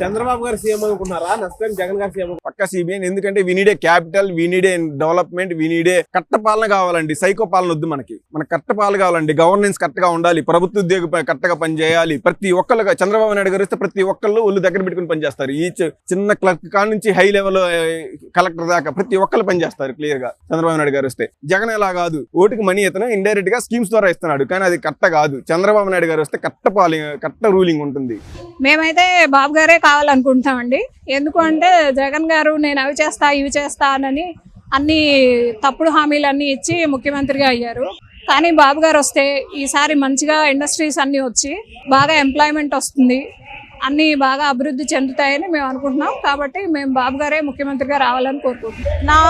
చంద్రబాబు గారు సీఎం అనుకుంటున్నారా? Next time Jagan గారు సీఎం? పక్క సిబిఎన్. ఎందుకంటే వినీడే క్యాపిటల్, వినీడే డెవలప్మెంట్, వినీడే కరెక్ట్ పాలన కావాలండి. సైకో పాలన వద్దు మనకి. మనకు కరెక్ట్ పాలన కావాలండి. గవర్నెన్స్ కరెక్ట్ గా ఉండాలి. ప్రభుత్వ ఉద్యోగ కరెక్ట్ గా పనిచేయాలి. ప్రతి ఒక్కరు చంద్రబాబు నాయుడు గారు వస్తే ప్రతి ఒక్కళ్ళు ఒళ్ళు దగ్గర పెట్టుకుని పనిచేస్తారు. ఈ చిన్న క్లర్క్ కాడ నుంచి హై లెవెల్ కలెక్టర్ దాకా ప్రతి ఒక్కళ్ళు పనిచేస్తారు క్లియర్ గా చంద్రబాబు నాయుడు గారు వస్తే. జగన్ ఎలా కాదు, ఓటుకి మనీ ఇతను ఇండైరెక్ట్ గా స్కీమ్స్ ద్వారా ఇస్తున్నాడు, కానీ అది కరెక్ట్ కాదు. చంద్రబాబు నాయుడు గారు వస్తే కరెక్ట్ రూలింగ్ ఉంటుంది. మేమైతే బాబు గారే కావాలనుకుంటామండి. ఎందుకు అంటే జగన్ గారు నేను అవి చేస్తా ఇవి చేస్తా అని అన్ని తప్పుడు హామీలన్నీ ఇచ్చి ముఖ్యమంత్రిగా అయ్యారు. కానీ బాబు గారు వస్తే ఈసారి మంచిగా ఇండస్ట్రీస్ అన్ని వచ్చి బాగా ఎంప్లాయ్మెంట్ వస్తుంది, అన్ని బాగా అభివృద్ధి చెందుతాయని మేము అనుకుంటున్నాం. కాబట్టి మేము బాబు గారే ముఖ్యమంత్రిగా రావాలని కోరుకుంటున్నాం. నా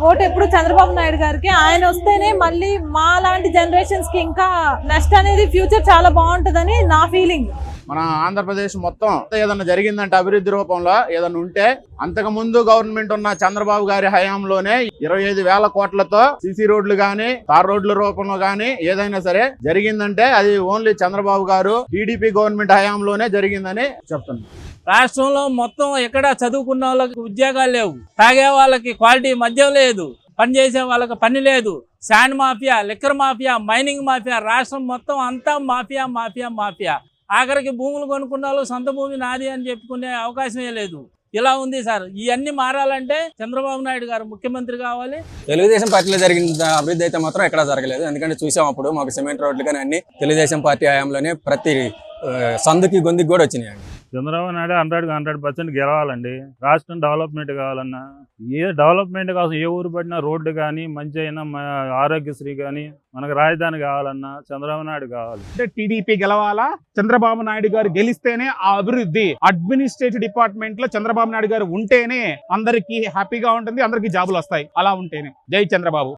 ఓటు ఎప్పుడు చంద్రబాబు నాయుడు గారికి. ఆయన వస్తేనే మళ్ళీ మా లాంటి జనరేషన్స్ కి ఇంకా నెక్స్ట్ అనేది ఫ్యూచర్ చాలా బాగుంటుందని నా ఫీలింగ్. మన ఆంధ్రప్రదేశ్ మొత్తం ఏదన్నా జరిగిందంటే అభివృద్ధి రూపంలో ఏదన్నా ఉంటే అంతకు ముందు గవర్నమెంట్ ఉన్న చంద్రబాబు గారి హయాంలోనే 25,000 కోట్లతో సిసి రోడ్లు గాని తార్ రోడ్ల రూపంలో గాని ఏదైనా సరే జరిగిందంటే అది ఓన్లీ చంద్రబాబు గారు టీడీపీ గవర్నమెంట్ హయాంలోనే జరిగిందని చెప్తున్నాను. రాష్ట్రంలో మొత్తం ఎక్కడ చదువుకున్న వాళ్ళకి ఉద్యోగాలు లేవు, తాగే వాళ్ళకి క్వాలిటీ మద్యం లేదు, పని చేసే వాళ్ళకి పని లేదు, sand mafia, liquor mafia, mining mafia, రాష్ట్రం మొత్తం అంతా మాఫియా మాఫియా మాఫియా. ఆఖరికి భూములు కొనుక్కున్న వాళ్ళు సొంత భూమి నాది అని చెప్పుకునే అవకాశమే లేదు. ఇలా ఉంది సార్. ఇవన్నీ మారాలంటే చంద్రబాబు నాయుడు గారు ముఖ్యమంత్రి కావాలి. తెలుగుదేశం పార్టీలో జరిగిన అభివృద్ధి అయితే మాత్రం ఎక్కడా జరగలేదు. ఎందుకంటే చూసాం అప్పుడు మాకు సిమెంట్ రోడ్లు కానీ అన్ని తెలుగుదేశం పార్టీ హయాంలోనే ప్రతి సందుకి గొంతుకి కూడా వచ్చినాయండి. చంద్రబాబు నాయుడు 100% గెలవాలండి. రాష్ట్రం డెవలప్మెంట్ కావాలన్నా ఏ డెవలప్మెంట్ కోసం ఏ ఊరు పడినా రోడ్డు కానీ మంచి అయినా ఆరోగ్యశ్రీ కానీ మనకు రాజధాని కావాలన్నా చంద్రబాబు నాయుడు కావాలి. అంటే టీడీపీ గెలవాలా, చంద్రబాబు నాయుడు గారు గెలిస్తేనే ఆ అభివృద్ధి. అడ్మినిస్ట్రేటివ్ డిపార్ట్మెంట్ లో చంద్రబాబు నాయుడు గారు ఉంటేనే అందరికీ హ్యాపీగా ఉంటుంది, అందరికీ జాబులు వస్తాయి. అలా ఉంటేనే. జై చంద్రబాబు.